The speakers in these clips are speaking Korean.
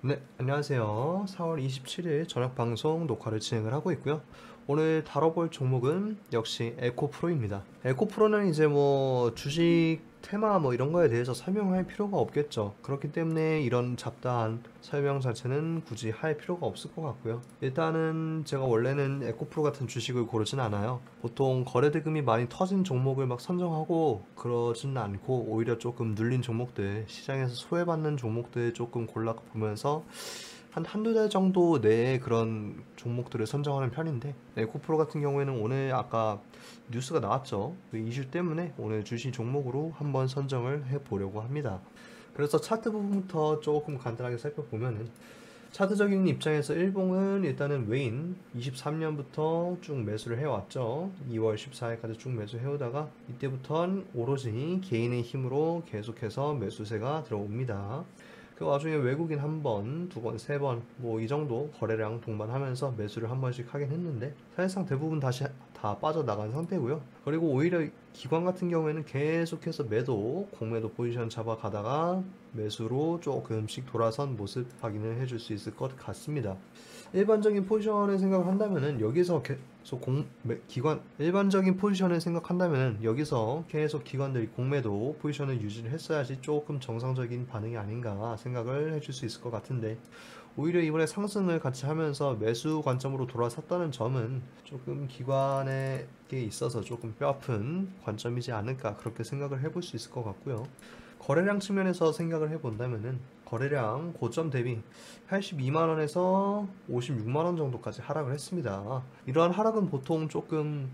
네, 안녕하세요. 4월 27일 저녁 방송 녹화를 진행을 하고 있고요. 오늘 다뤄볼 종목은 역시 에코프로입니다. 에코프로는 이제 뭐 주식 테마 뭐 이런 거에 대해서 설명할 필요가 없겠죠. 그렇기 때문에 이런 잡다한 설명 자체는 굳이 할 필요가 없을 것 같고요. 일단은 제가 원래는 에코프로 같은 주식을 고르진 않아요. 보통 거래대금이 많이 터진 종목을 막 선정하고 그러진 않고 오히려 조금 눌린 종목들, 시장에서 소외받는 종목들 조금 골라보면서 한두 달 정도 내에 그런 종목들을 선정하는 편인데, 에코프로 같은 경우에는 오늘 아까 뉴스가 나왔죠. 그 이슈 때문에 오늘 주식 종목으로 한번 선정을 해보려고 합니다. 그래서 차트 부분부터 조금 간단하게 살펴보면은, 차트적인 입장에서 일봉은 일단은 외인 23년부터 쭉 매수를 해왔죠. 2월 14일까지 쭉 매수해오다가 이때부터는 오로지 개인의 힘으로 계속해서 매수세가 들어옵니다. 그 와중에 외국인 한 번, 두 번, 세 번, 뭐 이 정도 거래량 동반하면서 매수를 한 번씩 하긴 했는데 사실상 대부분 다시 다 빠져나간 상태고요. 그리고 오히려 기관 같은 경우에는 계속해서 매도, 공매도 포지션 잡아가다가 매수로 조금씩 돌아선 모습 확인을 해줄 수 있을 것 같습니다. 일반적인 포지션을 생각을 한다면은 여기서 계속 일반적인 포지션을 생각한다면은 여기서 계속 기관들이 공매도 포지션을 유지를 했어야지 조금 정상적인 반응이 아닌가 생각을 해줄 수 있을 것 같은데, 오히려 이번에 상승을 같이 하면서 매수 관점으로 돌아섰다는 점은 조금 기관에게 있어서 조금 뼈아픈 관점이지 않을까 그렇게 생각을 해볼 수 있을 것 같고요. 거래량 측면에서 생각을 해본다면은 거래량 고점 대비 82만원에서 56만원 정도까지 하락을 했습니다. 이러한 하락은 보통 조금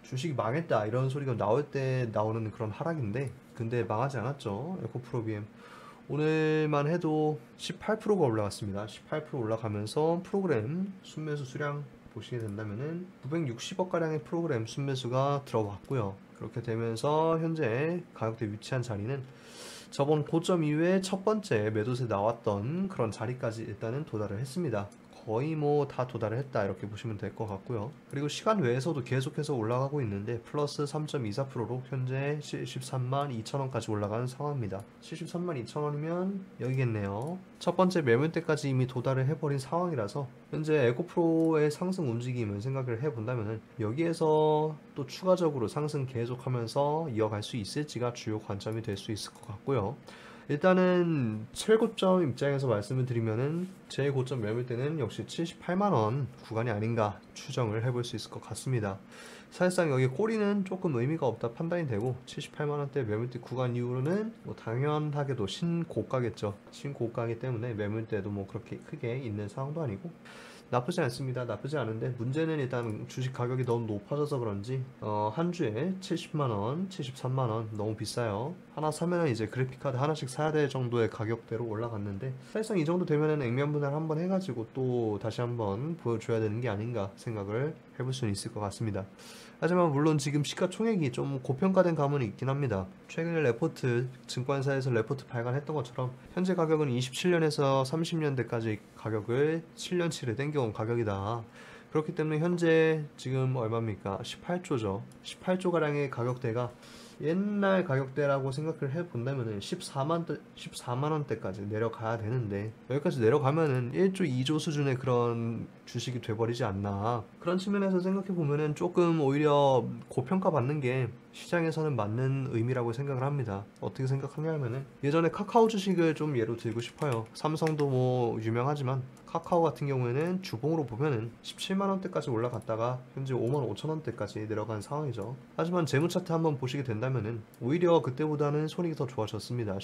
주식이 망했다 이런 소리가 나올 때 나오는 그런 하락인데, 근데 망하지 않았죠. 에코프로비엠 오늘만 해도 18%가 올라갔습니다. 18% 올라가면서 프로그램 순매수 수량 보시게 된다면은 960억가량의 프로그램 순매수가 들어왔고요. 그렇게 되면서 현재 가격대 위치한 자리는 저번 고점 이후에 첫 번째 매도세 나왔던 그런 자리까지 일단은 도달을 했습니다. 거의 뭐 다 도달을 했다 이렇게 보시면 될 것 같고요. 그리고 시간 외에서도 계속해서 올라가고 있는데 플러스 3.24%로 현재 73만 2천원까지 올라가는 상황입니다. 73만 2천원이면 여기겠네요. 첫 번째 매물대까지 이미 도달을 해버린 상황이라서 현재 에코프로의 상승 움직임을 생각을 해본다면 여기에서 또 추가적으로 상승 계속하면서 이어갈 수 있을지가 주요 관점이 될 수 있을 것 같고요. 일단은 최고점 입장에서 말씀을 드리면은 제일 고점 매물대는 역시 78만원 구간이 아닌가 추정을 해볼 수 있을 것 같습니다. 사실상 여기 꼬리는 조금 의미가 없다 판단이 되고 78만원대 매물대 구간 이후로는 뭐 당연하게도 신고가겠죠. 신고가이기 때문에 매물대도 뭐 그렇게 크게 있는 상황도 아니고 나쁘지 않습니다. 나쁘지 않은데 문제는 일단 주식 가격이 너무 높아져서 그런지 한 주에 70만원, 73만원 너무 비싸요. 하나 사면은 이제 그래픽카드 하나씩 사야 될 정도의 가격대로 올라갔는데 사실상 이 정도 되면은 액면 분할 한번 해가지고 또 다시 한번 보여줘야 되는 게 아닌가 생각을 해볼 수는 있을 것 같습니다. 하지만 물론 지금 시가총액이 좀 고평가된 감은 있긴 합니다. 최근에 레포트, 증권사에서 레포트 발간했던 것처럼 현재 가격은 27년에서 30년대까지 가격을 7년치를 땡겨온 가격이다. 그렇기 때문에 현재 지금 얼마입니까? 18조죠. 18조가량의 가격대가 옛날 가격대라고 생각을 해본다면은 14만원대까지 내려가야 되는데 여기까지 내려가면은 1조, 2조 수준의 그런 주식이 돼버리지 않나. 그런 측면에서 생각해보면은 조금 오히려 고평가 받는 게 시장에서는 맞는 의미라고 생각을 합니다. 어떻게 생각하냐면은 예전에 카카오 주식을 좀 예로 들고 싶어요. 삼성도 뭐 유명하지만 카카오 같은 경우에는 주봉으로 보면은 17만원대까지 올라갔다가 현재 5만 5천원대까지 내려간 상황이죠. 하지만 재무차트 한번 보시게 된다면은 오히려 그때보다는 손익이 더 좋아졌습니다.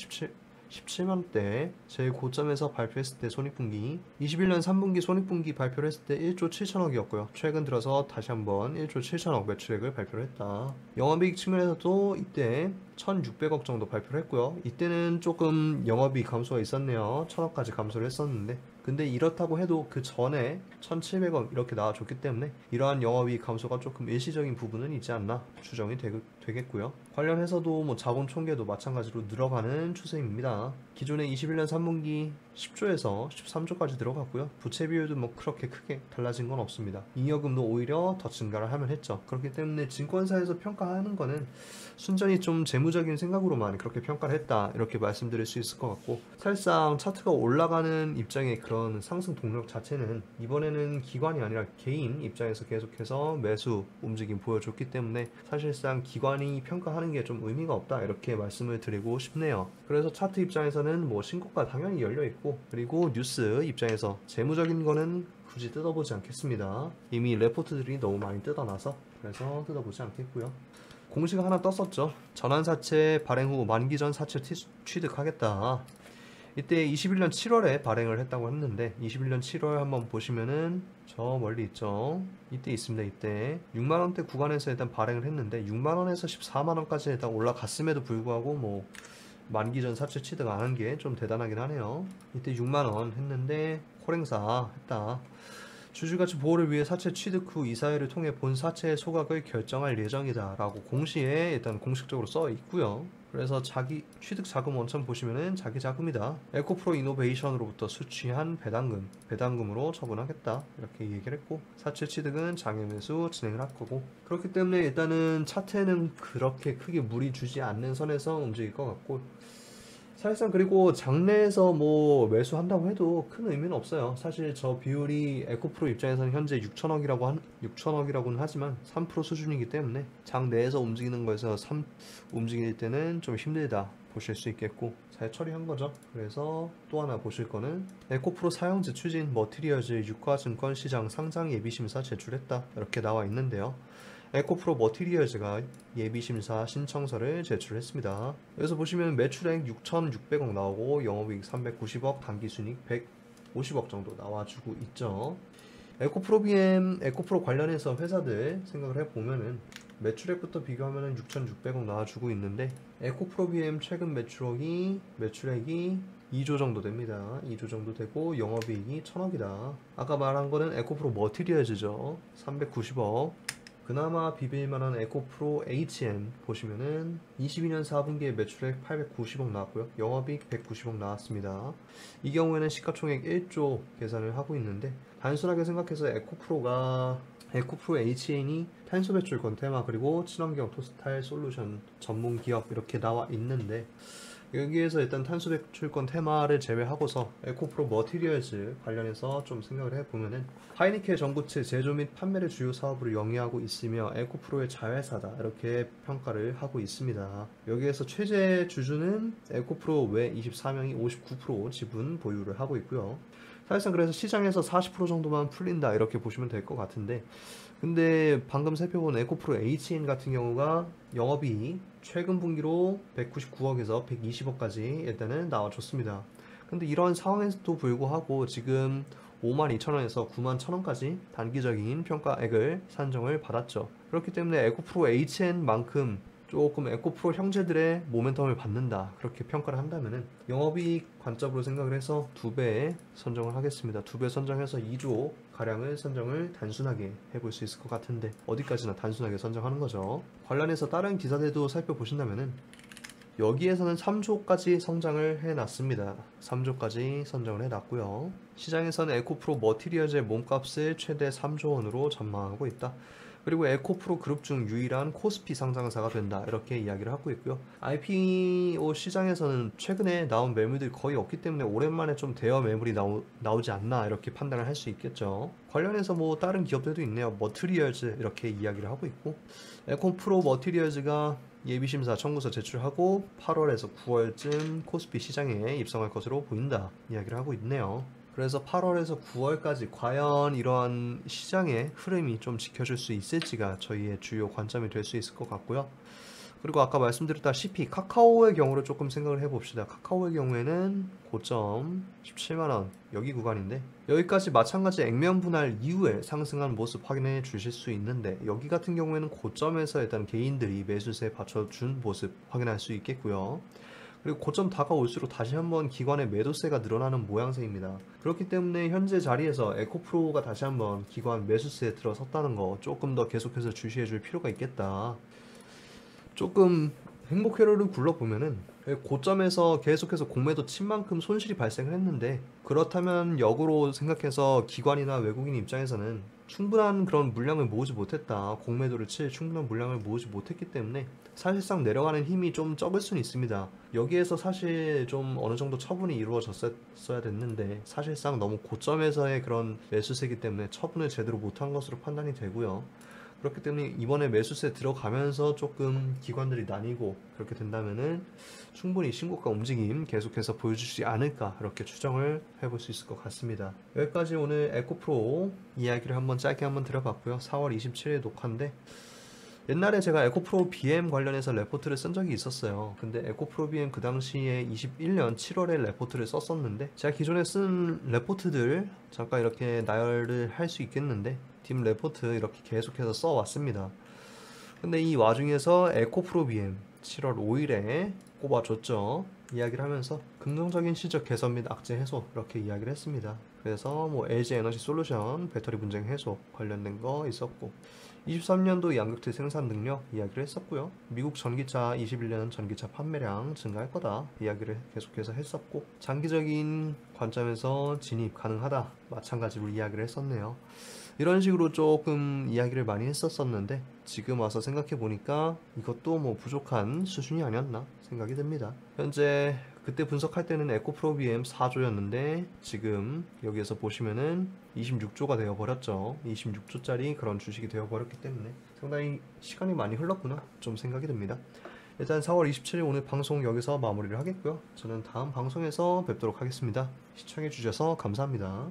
17만원대 제일 고점에서 발표했을 때 손익분기 21년 3분기 손익분기 발표를 했을 때 1조 7천억이었고요. 최근 들어서 다시 한번 1조 7천억 매출액을 발표를 했다. 영업이익 측면에서도 이때 1600억 정도 발표를 했고요. 이때는 조금 영업이익 감소가 있었네요. 1000억까지 감소를 했었는데 근데 이렇다고 해도 그 전에 1700억 이렇게 나와줬기 때문에 이러한 영업이익 감소가 조금 일시적인 부분은 있지 않나 추정이 되겠고요. 관련해서도 뭐 자본 총계도 마찬가지로 늘어가는 추세입니다. 기존의 21년 3분기 10조에서 13조까지 들어갔고요. 부채 비율도 뭐 그렇게 크게 달라진 건 없습니다. 잉여금도 오히려 더 증가를 하면 했죠. 그렇기 때문에 증권사에서 평가하는 거는 순전히 좀 재무적인 생각으로만 그렇게 평가를 했다, 이렇게 말씀드릴 수 있을 것 같고, 사실상 차트가 올라가는 입장의 그런 상승 동력 자체는 이번에는 기관이 아니라 개인 입장에서 계속해서 매수 움직임 보여줬기 때문에 사실상 기관이 평가하는 게 좀 의미가 없다, 이렇게 말씀을 드리고 싶네요. 그래서 차트 입장에서는 뭐 신고가 당연히 열려 있고, 그리고 뉴스 입장에서 재무적인 거는 굳이 뜯어보지 않겠습니다. 이미 레포트들이 너무 많이 뜯어놔서, 그래서 뜯어보지 않겠고요. 공시가 하나 떴었죠. 전환사채 발행 후 만기 전 사채 취득하겠다. 이때 21년 7월에 발행을 했다고 했는데, 21년 7월 한번 보시면은 저 멀리 있죠. 이때 있습니다. 이때 6만원대 구간에서 일단 발행을 했는데 6만원에서 14만원까지 일단 올라갔음에도 불구하고 뭐 만기 전 사채 취득 안 한 게 좀 대단하긴 하네요. 이때 6만원 했는데 콜행사 했다. 주주가치 보호를 위해 사채 취득 후 이사회를 통해 본 사채의 소각을 결정할 예정이다 라고 공시에 일단 공식적으로 써 있고요. 그래서 자기 취득 자금 원천 보시면은 자기 자금이다. 에코프로 이노베이션으로부터 수취한 배당금으로 처분하겠다, 이렇게 얘기를 했고, 사채 취득은 장외 매수 진행을 할 거고, 그렇기 때문에 일단은 차트에는 그렇게 크게 무리 주지 않는 선에서 움직일 것 같고, 사실상 그리고 장내에서 뭐 매수한다고 해도 큰 의미는 없어요. 사실 저 비율이 에코프로 입장에서는 현재 6천억이라고는 하지만 3% 수준이기 때문에 장내에서 움직이는 거에서 움직일 때는 좀 힘들다 보실 수 있겠고, 잘 처리한 거죠. 그래서 또 하나 보실 거는 에코프로 사용지 추진 머티리얼즈 유가증권 시장 상장 예비심사 제출했다, 이렇게 나와 있는데요. 에코프로 머티리얼즈가 예비심사 신청서를 제출했습니다. 여기서 보시면 매출액 6,600억 나오고 영업이익 390억, 당기순이익 150억 정도 나와주고 있죠. 에코프로 관련해서 회사들 생각을 해보면은 매출액부터 비교하면은 6,600억 나와주고 있는데, 에코프로 BM 최근 매출액이 2조 정도 됩니다. 2조 정도 되고 영업이익이 1,000억이다. 아까 말한 거는 에코프로 머티리얼즈죠. 390억. 그나마 비빌만한 에코프로 HN 보시면은 22년 4분기에 매출액 890억 나왔고요. 영업이익 190억 나왔습니다. 이 경우에는 시가총액 1조 계산을 하고 있는데, 단순하게 생각해서 에코프로 HN이 탄소 배출권 테마 그리고 친환경 토스탈 솔루션 전문 기업 이렇게 나와 있는데, 여기에서 일단 탄소 배출권 테마를 제외하고서 에코프로 머티리얼즈 관련해서 좀 생각을 해보면은 하이니케 전구체 제조 및 판매를 주요 사업으로 영위하고 있으며 에코프로의 자회사다, 이렇게 평가를 하고 있습니다. 여기에서 최재 주주는 에코프로 외 24명이 59% 지분 보유를 하고 있고요. 사실상 그래서 시장에서 40% 정도만 풀린다, 이렇게 보시면 될 것 같은데, 근데 방금 살펴본 에코프로 HN 같은 경우가 영업이익 최근 분기로 199억에서 120억까지 일단은 나와줬습니다. 근데 이런 상황에도 불구하고 지금 52,000원에서 91,000원까지 단기적인 평가액을 산정을 받았죠. 그렇기 때문에 에코프로 HN만큼 조금 에코프로 형제들의 모멘텀을 받는다, 그렇게 평가를 한다면은 영업이익 관점으로 생각을 해서 2배 선정을 하겠습니다. 2배 선정해서 2조 가량을 선정을 단순하게 해볼 수 있을 것 같은데, 어디까지나 단순하게 선정하는 거죠. 관련해서 다른 기사들도 살펴보신다면은 여기에서는 3조까지 성장을 해놨습니다. 3조까지 선정을 해놨고요. 시장에서는 에코프로 머티리얼즈의 몸값을 최대 3조 원으로 전망하고 있다. 그리고 에코프로 그룹 중 유일한 코스피 상장사가 된다, 이렇게 이야기를 하고 있고요. IPO 시장에서는 최근에 나온 매물들이 거의 없기 때문에 오랜만에 좀 대여 매물이 나오지 않나, 이렇게 판단을 할 수 있겠죠. 관련해서 뭐 다른 기업들도 있네요. 머티리얼즈 이렇게 이야기를 하고 있고, 에코프로 머티리얼즈가 예비심사 청구서 제출하고 8월에서 9월쯤 코스피 시장에 입성할 것으로 보인다, 이야기를 하고 있네요. 그래서 8월에서 9월까지 과연 이러한 시장의 흐름이 좀 지켜줄 수 있을지가 저희의 주요 관점이 될 수 있을 것 같고요. 그리고 아까 말씀드렸다시피 카카오의 경우를 조금 생각을 해봅시다. 카카오의 경우에는 고점 17만원 여기 구간인데, 여기까지 마찬가지 액면 분할 이후에 상승한 모습 확인해 주실 수 있는데, 여기 같은 경우에는 고점에서 일단 개인들이 매수세에 받쳐준 모습 확인할 수 있겠고요. 그리고 고점 다가올수록 다시 한번 기관의 매도세가 늘어나는 모양새입니다. 그렇기 때문에 현재 자리에서 에코프로가 다시 한번 기관 매수세에 들어섰다는 거 조금 더 계속해서 주시해 줄 필요가 있겠다. 조금 행복회로를 굴러보면은 고점에서 계속해서 공매도 친 만큼 손실이 발생을 했는데, 그렇다면 역으로 생각해서 기관이나 외국인 입장에서는 충분한 그런 물량을 모으지 못했다, 공매도를 칠 충분한 물량을 모으지 못했기 때문에 사실상 내려가는 힘이 좀 적을 수는 있습니다. 여기에서 사실 좀 어느 정도 처분이 이루어졌어야 됐는데, 사실상 너무 고점에서의 그런 매수세이기 때문에 처분을 제대로 못한 것으로 판단이 되고요. 그렇기 때문에 이번에 매수세 들어가면서 조금 기관들이 나뉘고 그렇게 된다면은 충분히 신고가 움직임 계속해서 보여주지 않을까, 이렇게 추정을 해볼 수 있을 것 같습니다. 여기까지 오늘 에코프로 이야기를 한번 짧게 한번 드려봤고요. 4월 27일 녹화인데, 옛날에 제가 에코프로 BM 관련해서 레포트를 쓴 적이 있었어요. 근데 에코프로 BM 그 당시에 21년 7월에 레포트를 썼었는데, 제가 기존에 쓴 레포트들 잠깐 이렇게 나열을 할 수 있겠는데, 팀 레포트 이렇게 계속해서 써왔습니다. 근데 이 와중에서 에코프로 BM 7월 5일에 꼽아줬죠. 이야기를 하면서 긍정적인 실적 개선 및 악재 해소 이렇게 이야기를 했습니다. 그래서 뭐 LG 에너지 솔루션 배터리 분쟁 해소 관련된 거 있었고, 23년도 양극재 생산 능력 이야기를 했었고요. 미국 전기차 21년 전기차 판매량 증가할 거다 이야기를 계속해서 했었고, 장기적인 관점에서 진입 가능하다 마찬가지로 이야기를 했었네요. 이런 식으로 조금 이야기를 많이 했었었는데, 지금 와서 생각해 보니까 이것도 뭐 부족한 수준이 아니었나 생각이 듭니다. 현재 그때 분석할 때는 에코프로 BM 4조였는데 지금 여기에서 보시면은 26조가 되어 버렸죠. 26조짜리 그런 주식이 되어 버렸기 때문에 상당히 시간이 많이 흘렀구나 좀 생각이 듭니다. 일단 4월 27일 오늘 방송 여기서 마무리를 하겠고요. 저는 다음 방송에서 뵙도록 하겠습니다. 시청해 주셔서 감사합니다.